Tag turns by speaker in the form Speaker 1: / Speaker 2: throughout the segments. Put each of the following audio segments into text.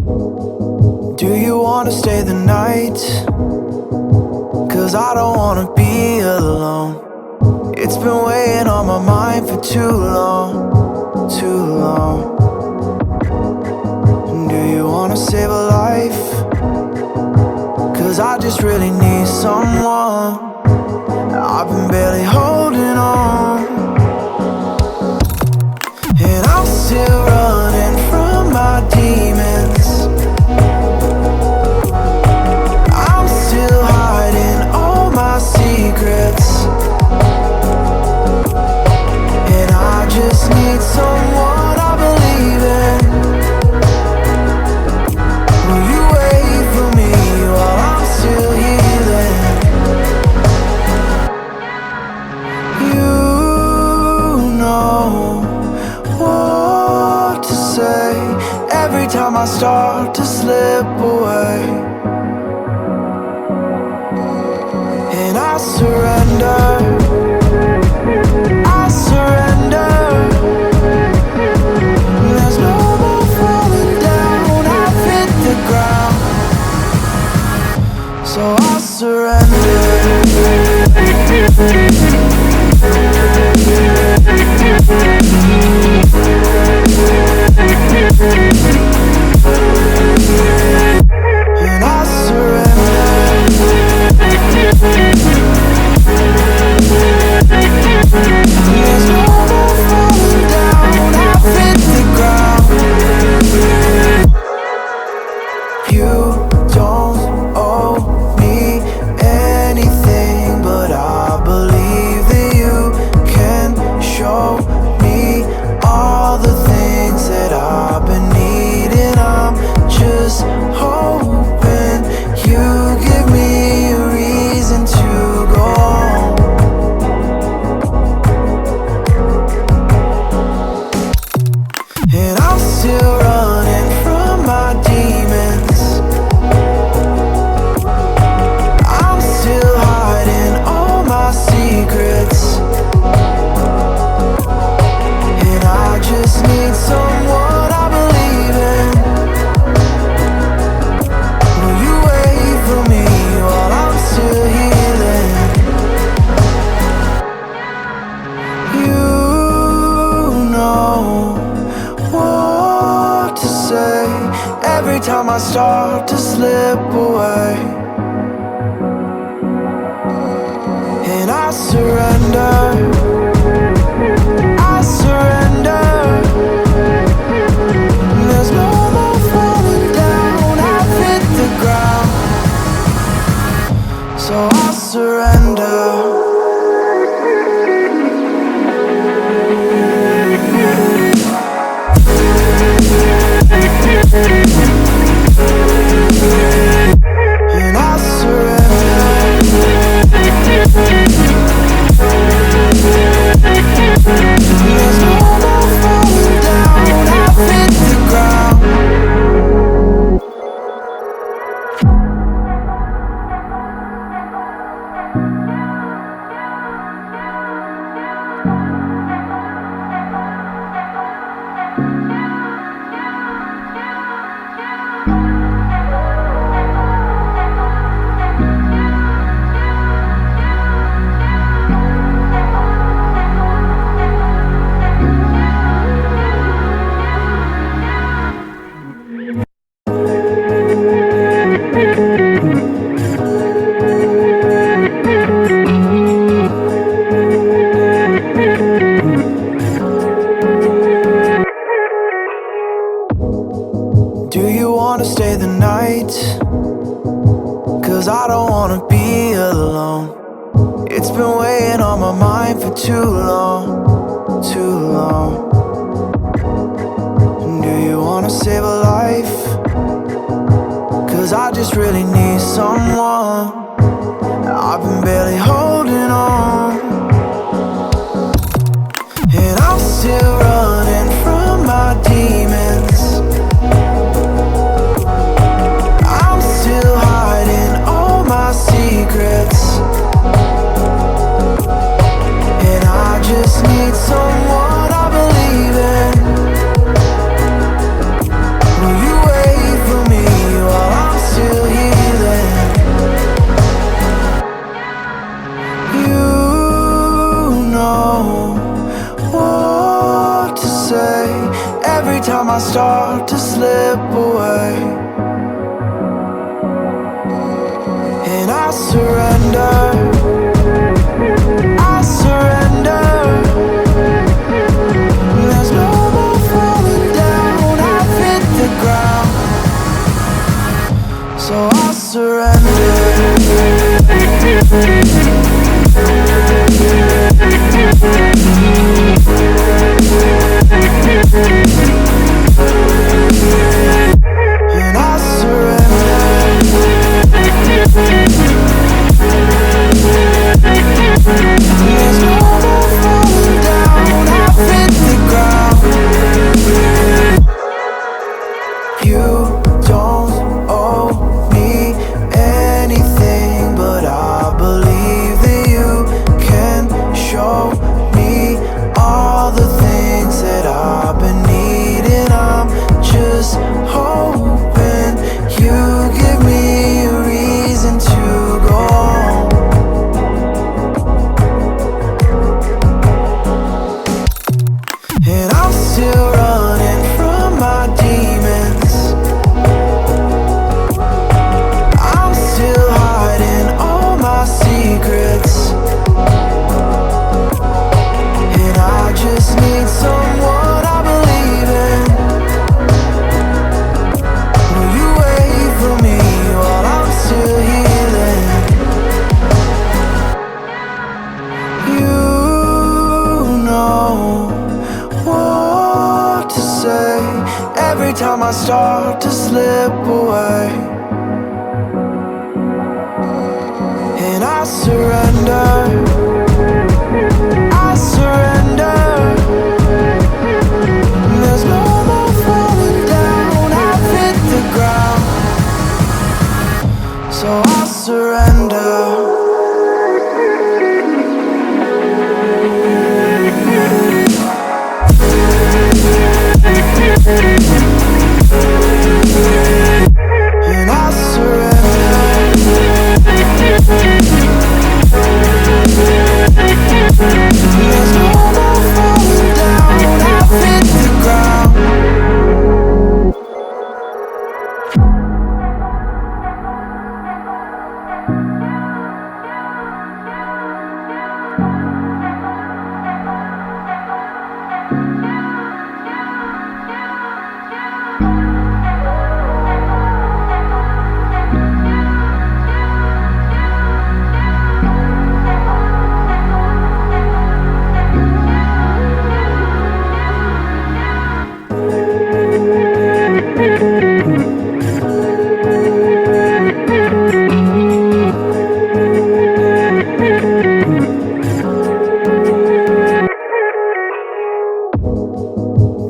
Speaker 1: Do you wanna stay the night? 'Cause I don't wanna be alone. It's been weighing on my mind for too long, too long. Do you wanna save a life? 'Cause I just really need someone. I've been barely holding on, and I'm still running from my demons. I'm still hiding all my secrets, and I just need someone I believe in. Will you wait for me while I'm still healing? You know what to say every time I start to slip away, and I surrender, I surrender. There's no more falling down, I've hit the ground, so I surrender. And I surrender. There's no more falling down, I've hit the ground. You don't owe me anything, but I believe that you can show me all the things that I've been needing. I'm just hoping you give me a reason to go on. And I'm still running from my demons. I'm still hiding all my secrets, and I just need someone I believe in. Will you wait for me while I'm still healing? You know what to say every time I start to slip away, and I surrender, I surrender. There's no more falling down, I've hit the ground, so I surrender. And I surrender. There's no more falling down, I've hit the ground. Do you wanna stay the night? 'Cause I don't wanna be alone. It's been weighing on my mind for too long, too long. Do you wanna save a life? 'Cause I just really need someone. I've been barely holding on, and I'm still running from my demons. I'm still hiding all my secrets, and I just need someone I believe in. Will you wait for And I surrender. There's no more falling down. I've hit the ground. You don't owe me anything, but I believe that you can show me all the things that I've been needing. I'm just hoping you give me a reason to go on. And I'm still running from my demons. I'm still hiding all my secrets. And I just need someone I believe in. Will you wait for me while I'm still healing? You know what to say every time I start to slip away. And I surrender. I surrender. There's no more falling down. I've hit the ground. So I surrender. And I surrender. There's no more falling down. I've hit the ground.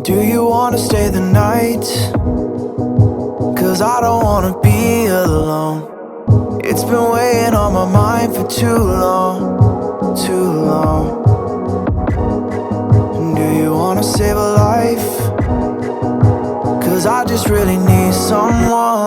Speaker 1: Do you wanna stay the night? 'Cause I don't wanna be alone. It's been weighing on my mind for too long, too long. Do you wanna save a life? 'Cause I just really need someone